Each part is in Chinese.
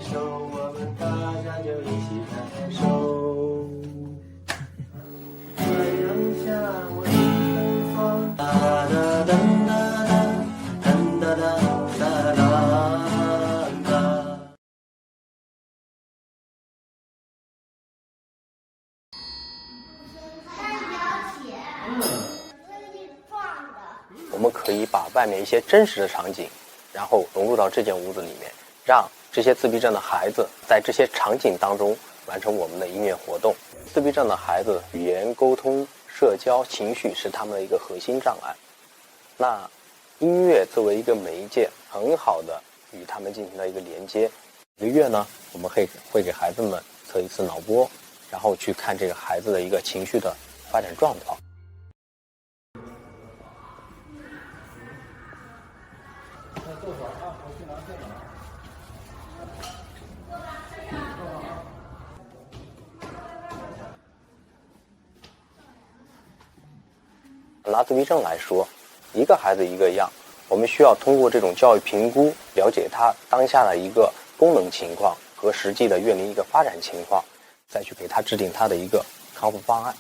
手，我们大家就一起拍拍手。太阳下，我迎芬芳，哒哒哒哒哒哒哒哒哒哒。我们可以把外面一些真实的场景，然后融入到这间屋子里面，让这些自闭症的孩子在这些场景当中完成我们的音乐活动。自闭症的孩子语言沟通、社交、情绪是他们的一个核心障碍。那音乐作为一个媒介，很好的与他们进行了一个连接。每个月呢，我们会给孩子们测一次脑波，然后去看这个孩子的一个情绪的发展状况。拿自闭症来说，一个孩子一个样，我们需要通过这种教育评估，了解他当下的一个功能情况和实际的乐龄一个发展情况，再去给他制定他的一个康复方案。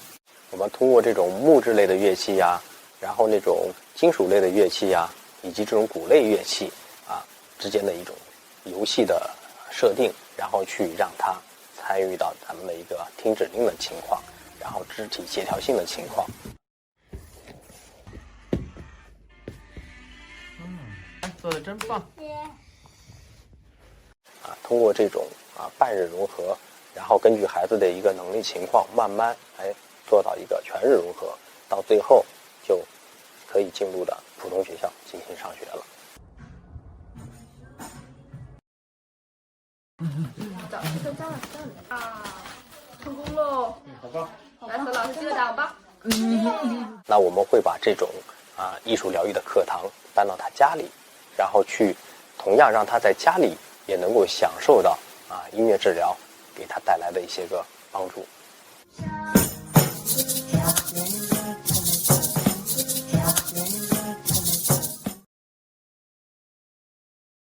我们通过这种木质类的乐器呀，然后那种金属类的乐器呀，以及这种鼓类乐器之间的一种游戏的设定，然后去让他参与到咱们的一个听指令的情况，然后肢体协调性的情况。做的真棒！通过这种半日融合，然后根据孩子的一个能力情况，慢慢做到一个全日融合，到最后就可以进入的普通学校进行上学了。成功喽！好棒！来和老师击个掌吧。那我们会把这种艺术疗愈的课堂搬到他家里，然后去同样让他在家里也能够享受到音乐治疗给他带来的一些个帮助。